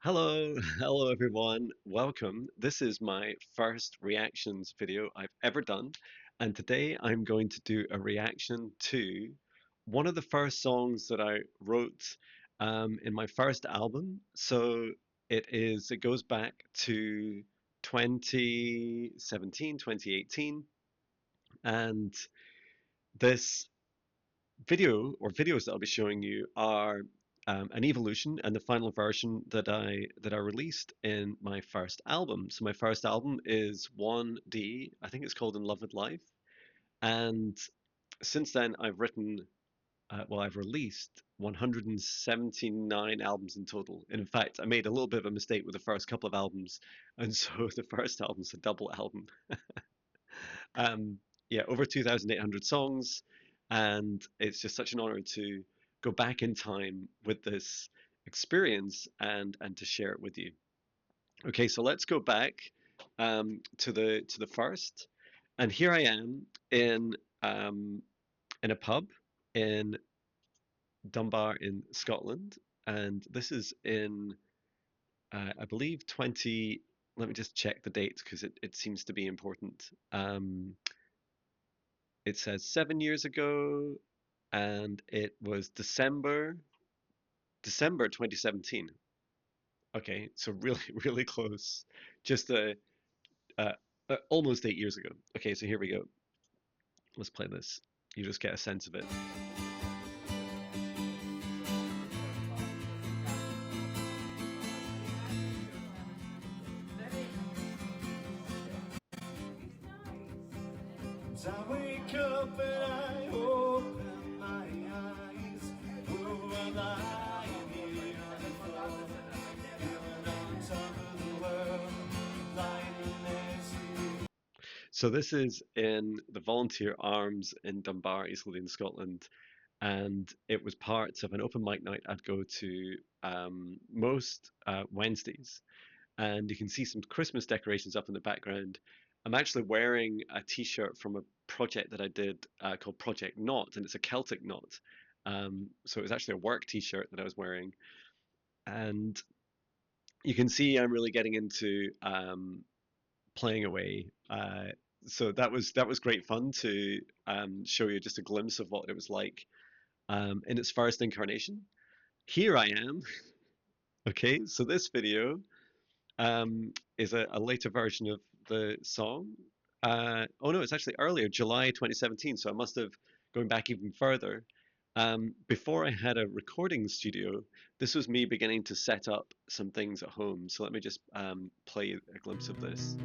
Hello, hello everyone. Welcome. This is my first reactions video I've ever done, and today I'm going to do a reaction to one of the first songs that I wrote in my first album. So it goes back to 2017, 2018, and this video or videos that I'll be showing you are an evolution and the final version that I released in my first album. So my first album is 1D, I think it's called In Love with Life. And since then I've released 179 albums in total. And in fact, I made a little bit of a mistake with the first couple of albums, and so the first album's a double album. Um, yeah, over 2,800 songs, and it's just such an honor to go back in time with this experience and to share it with you. Okay, so let's go back to the first, and here I am in a pub in Dunbar in Scotland, and this is in I believe 20. Let me just check the dates because it seems to be important. It says 7 years ago, and it was December 2017. Okay, so really, really close. Just uh, almost 8 years ago. Okay, so here we go. Let's play this. You just get a sense of it. I wake up and I open my eyes. Who am I here for? Living on top of the world, lying next to you. So this is in the Volunteer Arms in Dunbar, East Lothian, Scotland, and it was part of an open mic night I'd go to most Wednesdays. And you can see some Christmas decorations up in the background. I'm actually wearing a t-shirt from a project that I did called Project Knot, and it's a Celtic knot. So it was actually a work t-shirt that I was wearing. And you can see I'm really getting into playing away. So that was great fun to show you just a glimpse of what it was like in its first incarnation. Here I am. Okay, so this video is a later version of the song. Oh no, it's actually earlier, July 2017. So I must have going back even further. Before I had a recording studio, this was me beginning to set up some things at home. So let me just play a glimpse of this.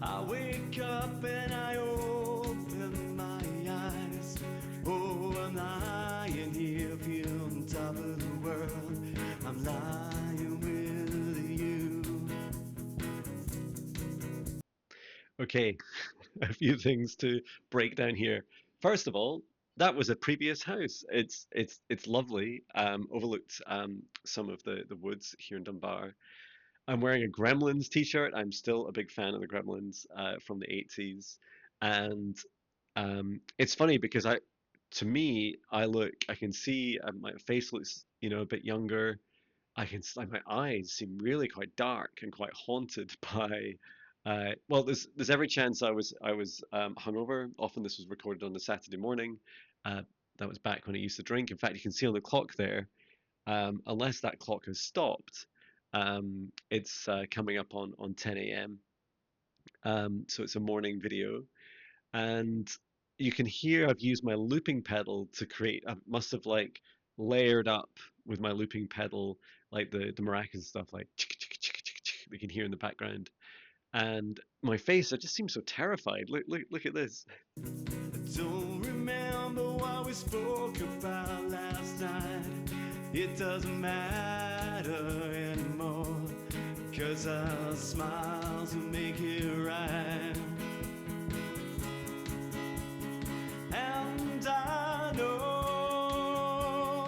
I wake up and I open my eyes. Oh, I'm lying here, feeling top of the world. I'm lying with you. Okay, a few things to break down here. First of all, that was a previous house. It's lovely. Overlooked some of the woods here in Dunbar. I'm wearing a Gremlins t-shirt. I'm still a big fan of the Gremlins from the 80s. And it's funny because to me, I can see my face looks, a bit younger. Like my eyes seem really quite dark and quite haunted by, well, there's every chance I was hungover. Often this was recorded on a Saturday morning. Uh, that was back when I used to drink. In fact, you can see on the clock there, unless that clock has stopped, it's coming up on 10 a.m. So it's a morning video, and you can hear I've used my looping pedal to create. I must have like layered up with my looping pedal, like the maracas stuff, like we can hear in the background. And my face, I just seem so terrified. Look at this. I don't remember what we spoke about last night. It doesn't matter anymore, 'cause our smiles will make it right. And I know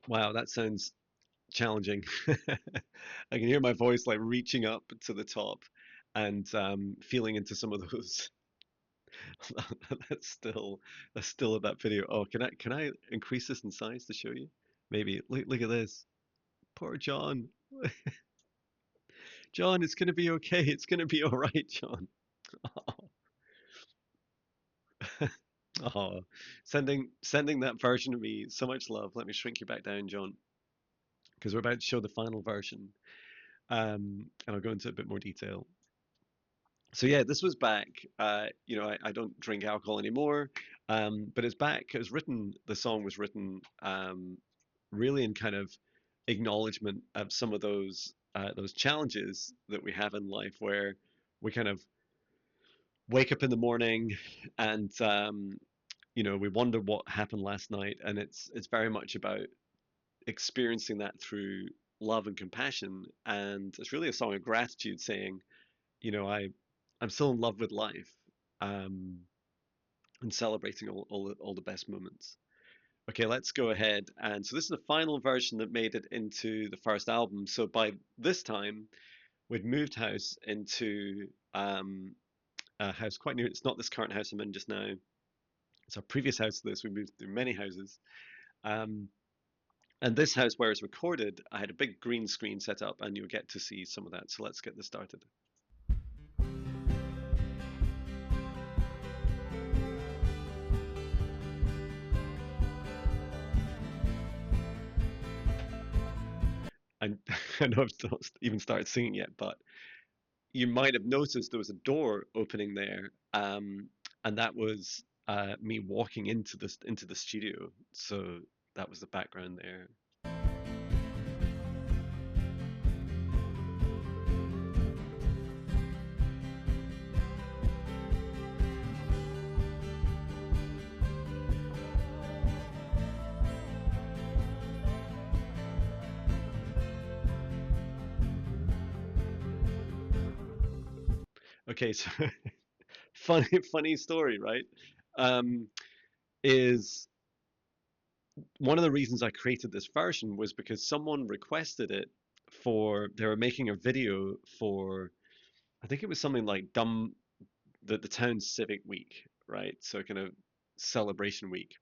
Wow, that sounds challenging. I can hear my voice like reaching up to the top and feeling into some of those. That's still that's still at that video. Oh, can I increase this in size to show you? Maybe. Look at this. Poor John. John, it's gonna be okay. It's gonna be all right, John. Oh, sending that version of me so much love. Let me shrink you back down, John, because we're about to show the final version. And I'll go into a bit more detail. So yeah, this was back. I don't drink alcohol anymore, but it's back. It was written. The song was written really in kind of acknowledgement of some of those challenges that we have in life, where we kind of wake up in the morning and we wonder what happened last night, and it's very much about experiencing that through love and compassion, and it's really a song of gratitude, saying, you know, I'm still in love with life, um, and celebrating all the best moments. Okay, let's go ahead. And so this is the final version that made it into the first album. So by this time, we'd moved house into a house quite near. It's not this current house I'm in just now. It's our previous house to this. We moved through many houses. Um, and this house where it's recorded, I had a big green screen set up, and you'll get to see some of that. So let's get this started. And I know I've not even started singing yet, but you might have noticed there was a door opening there, and that was me walking into the studio. So that was the background there. Okay, so funny story, right? Um, is one of the reasons I created this version was because someone requested it for they were making a video for, I think it was something like the town's civic week, right? So kind of celebration week.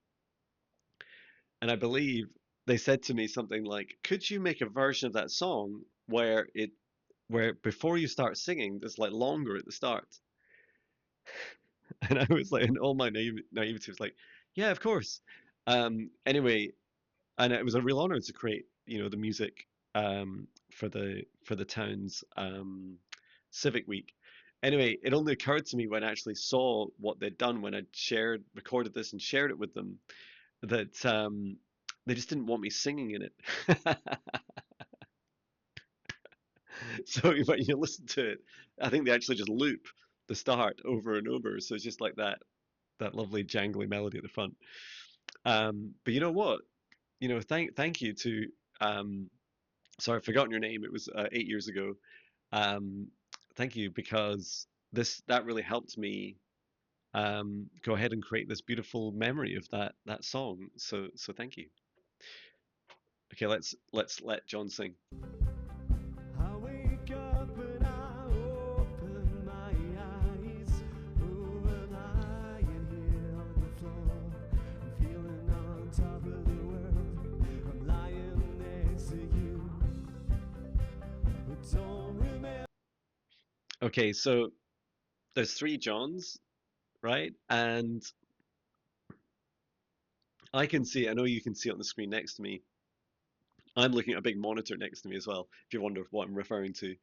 And I believe they said to me something like, "Could you make a version of that song where before you start singing, there's like longer at the start?" And I was like, in all my naivety, was like, "Yeah, of course." Anyway, and it was a real honor to create, the music for the town's civic week. Anyway, it only occurred to me when I actually saw what they'd done, when I recorded this and shared it with them, that they just didn't want me singing in it. So when you listen to it, I think they actually just loop the start over and over. So it's just like that lovely jangly melody at the front. But you know what? Thank you to sorry, I've forgotten your name. It was 8 years ago. Um, Thank you, because this that really helped me go ahead and create this beautiful memory of that song. So thank you. Okay, let's let John sing. I wake up and I open my eyes. Who am I in here on the floor? I'm feeling on top of the world. I'm lying next to you. But don't remember. Okay, so there's three Johns, right? And I can see, I know you can see it on the screen next to me. I'm looking at a big monitor next to me as well, if you wonder what I'm referring to.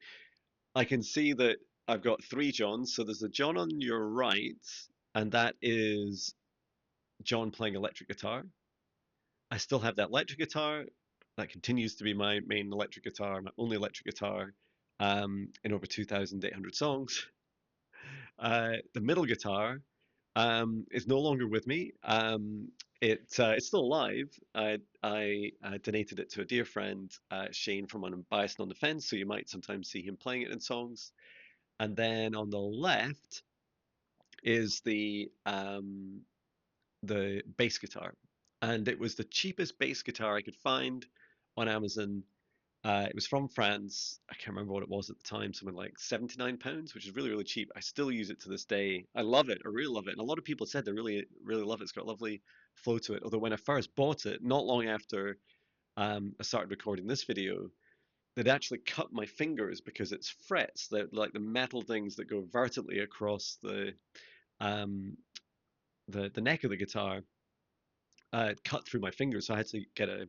I can see that I've got three Johns. So there's a John on your right, and that is John playing electric guitar. I still have that electric guitar. That continues to be my main electric guitar, my only electric guitar, in over 2,800 songs. The middle guitar is no longer with me. It's still alive. I donated it to a dear friend, Shane from Unbiased on the Fence, so you might sometimes see him playing it in songs. And then on the left is the bass guitar. and it was the cheapest bass guitar I could find on Amazon. It was from France. I can't remember what it was at the time, something like £79, which is really, really cheap. I still use it to this day. I love it. I really love it. And a lot of people said they really, really love it. It's got a lovely flow to it. Although when I first bought it, not long after I started recording this video, they'd actually cut my fingers because its frets, like the metal things that go vertically across um, the neck of the guitar, cut through my fingers. So I had to get a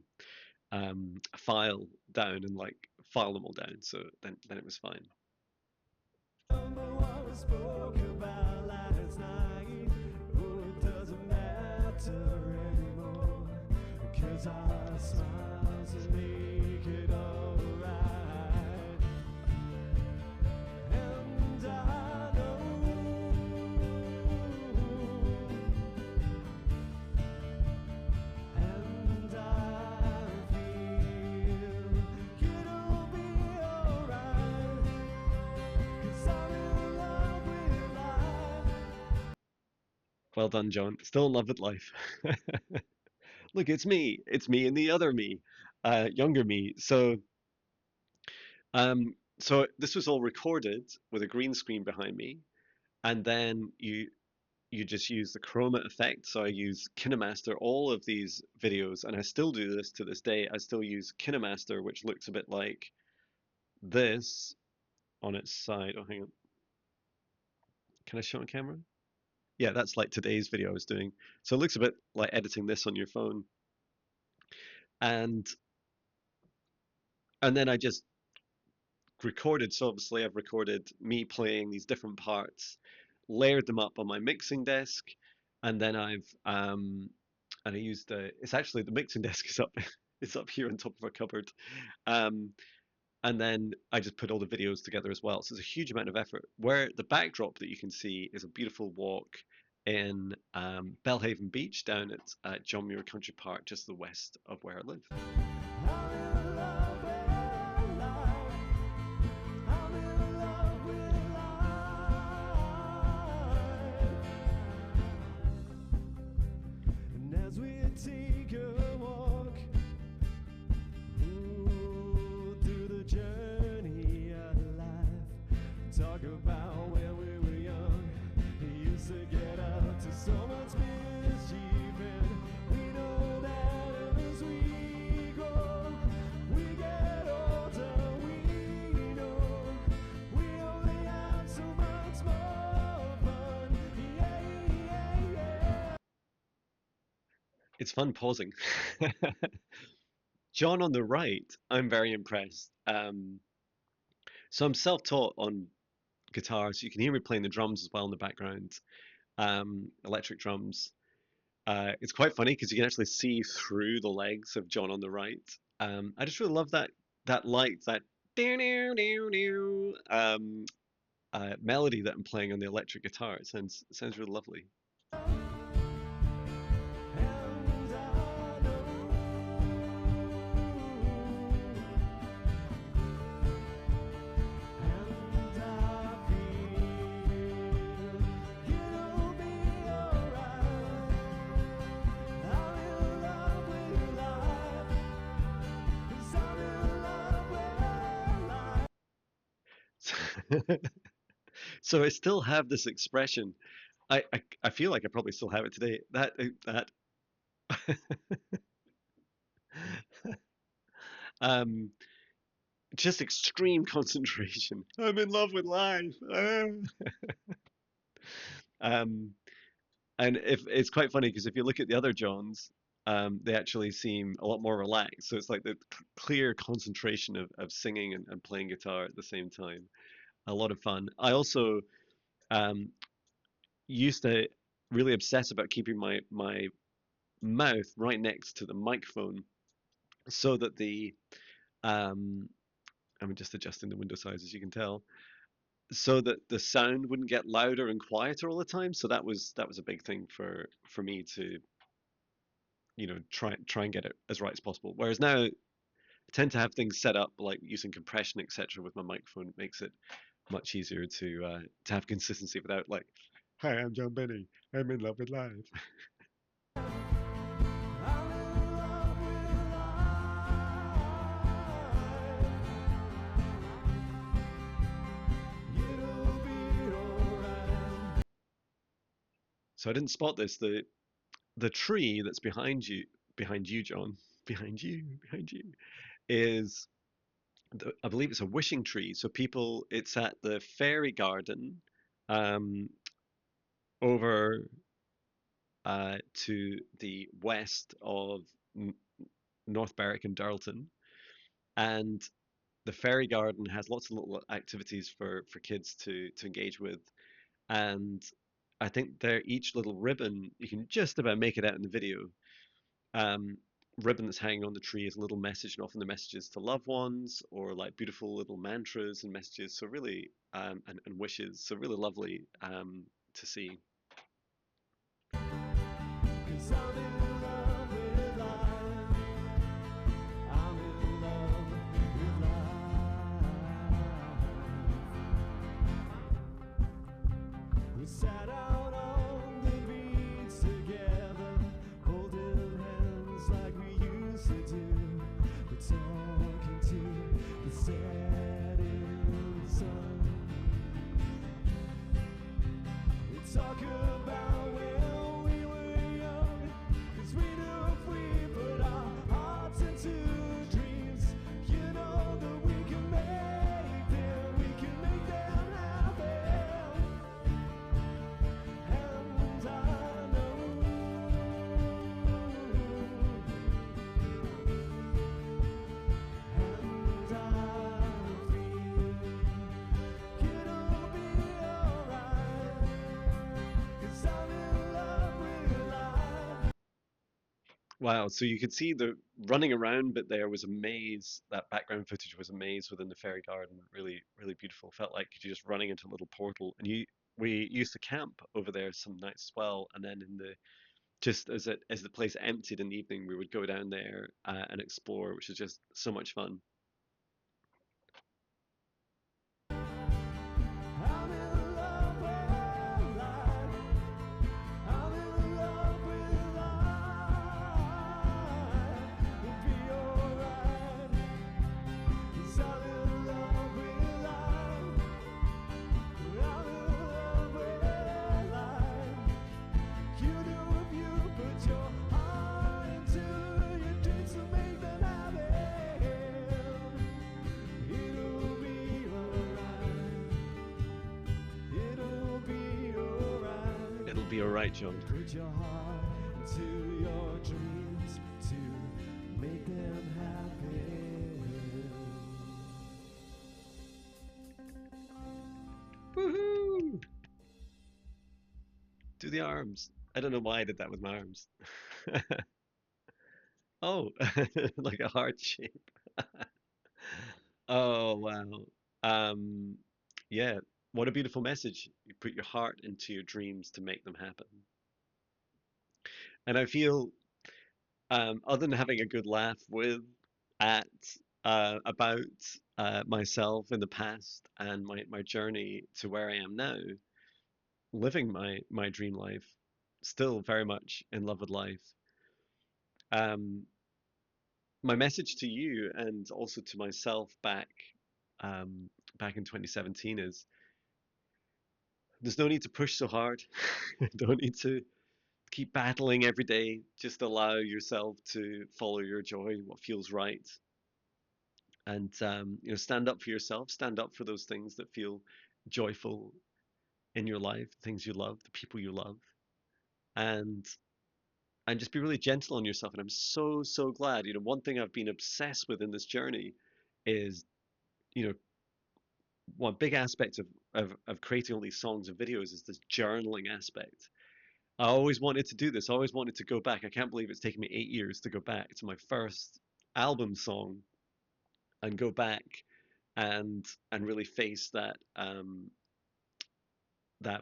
file down and like file them all down. So then it was fine. Remember what we spoke about last night. Oh, it doesn't matter anymore, 'cause our smiles make it alright. And I know, and I feel it'll be alright, 'cause I'm in love with life. Well done, John. Still in love with life. Look, it's me. It's me and the other me, younger me. So this was all recorded with a green screen behind me, and then you just use the chroma effect. So I use KineMaster all of these videos, and I still do this to this day. I still use KineMaster, which looks a bit like this on its side. Oh, hang on. Can I show on camera? Yeah, that's like today's video I was doing. So it looks a bit like editing this on your phone. And and then I just recorded. So obviously I've recorded me playing these different parts, layered them up on my mixing desk, and then I used it's actually the mixing desk is up it's up here on top of a cupboard. Um, and then I just put all the videos together as well. So it's a huge amount of effort. Where the backdrop that you can see is a beautiful walk in Belhaven Beach down at John Muir Country Park, just to the west of where I live. I'm in love with life. I'm in love with life. And as we take a walk, ooh, through the journey of life, talk about when we were young. We used to get up to so much mischief, and we know that as we grow, we get older. We know we only have so much more fun. Yeah, yeah, yeah. It's fun pausing. John on the right, I'm very impressed. So I'm self-taught on guitar, so you can hear me playing the drums as well in the background, electric drums. It's quite funny because you can actually see through the legs of John on the right. I just really love that light, that melody that I'm playing on the electric guitar. It sounds really lovely. And I know, and I feel it'll be alright. I'm in love with life, 'cause I'm in love with life. So I still have this expression. I feel like I probably still have it today. That um, just extreme concentration. I'm in love with life. Um, and if it's quite funny because if you look at the other Johns, they actually seem a lot more relaxed. So it's like the clear concentration of singing and playing guitar at the same time. A lot of fun. I also um, used to really obsess about keeping my mouth right next to the microphone so that um, I'm just adjusting the window size as you can tell, so that the sound wouldn't get louder and quieter all the time. So that was a big thing for me to try and get it as right as possible. Whereas now I tend to have things set up like using compression etc. with my microphone. It makes it much easier to have consistency without like, hi, I'm Jon Binnie. I'm in love with life. I'm So I didn't spot this. The tree that's behind you, John, behind you, is I believe it's a wishing tree. So people, it's at the fairy garden, um, over to the west of North Berwick and Durlton, and the fairy garden has lots of little activities for kids to engage with, and I think they're each little ribbon, you can just about make it out in the video. um, Ribbon that's hanging on the tree is a little message, and often the messages to loved ones or like beautiful little mantras and messages. So really, and wishes. So really lovely to see. 'Cause I'm in love with life. I'm in love with life. We sat out on the beach together, holding hands like we used to do. We're talking to the setting sun. We talk about when we were young, 'cause we knew if we put our hearts into dreams, you know that we can make them, we can make them happen. And I know, and I feel it'll be alright, 'cause I'm in love with life. Wow. So you could see the running around bit there was a maze. That background footage was a maze within the fairy garden. Really, really beautiful. Felt like you're just running into a little portal. And we used to camp over there some nights as well. And then in the just as the place emptied in the evening, we would go down there and explore, which is just so much fun. I'm in love with life. I'm in love with life. It'll be alright, 'cause I'm in love with life. I'm in love with life. You know if you put your heart into your dreams to make them happen, it'll be alright. It'll be alright. It'll be all right, John. Put your heart into your dreams to make them happen. Woohoo! Do the arms. I don't know why I did that with my arms. Oh, like a heart shape. Oh, wow. Um, yeah, what a beautiful message. You put your heart into your dreams to make them happen. And I feel, other than having a good laugh with, at, about myself in the past and my journey to where I am now, living my dream life, still very much in love with life. Um, my message to you and also to myself um, back in 2017 is there's no need to push so hard. Don't need to keep battling every day. Just allow yourself to follow your joy, what feels right, and stand up for yourself. Stand up for those things that feel joyful in your life, the things you love, the people you love, and just be really gentle on yourself. And I'm so glad. One thing I've been obsessed with in this journey is, you know, one big aspect of creating all these songs and videos is this journaling aspect. I always wanted to do this. I always wanted to go back. I can't believe it's taken me 8 years to go back to my first album song and go back and really face that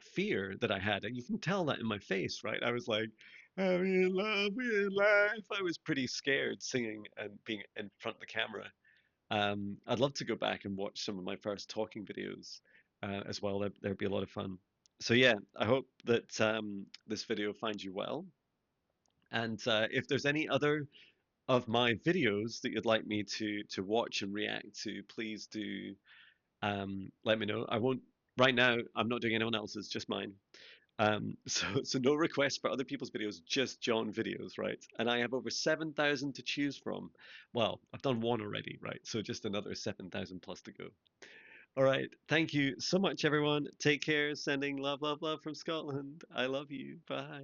fear that I had. And you can tell that in my face, right? I was like, I'm in love with life. I was pretty scared singing and being in front of the camera. I'd love to go back and watch some of my first talking videos as well. There'd be a lot of fun. So yeah, I hope that this video finds you well. And if there's any other of my videos that you'd like me to watch and react to, please do let me know. I won't right now. I'm not doing anyone else's, just mine. So no requests for other people's videos, just John videos, right? And I have over 7,000 to choose from. Well, I've done one already, right? So just another 7,000 plus to go. All right. Thank you so much, everyone. Take care. Sending love, love, love from Scotland. I love you. Bye.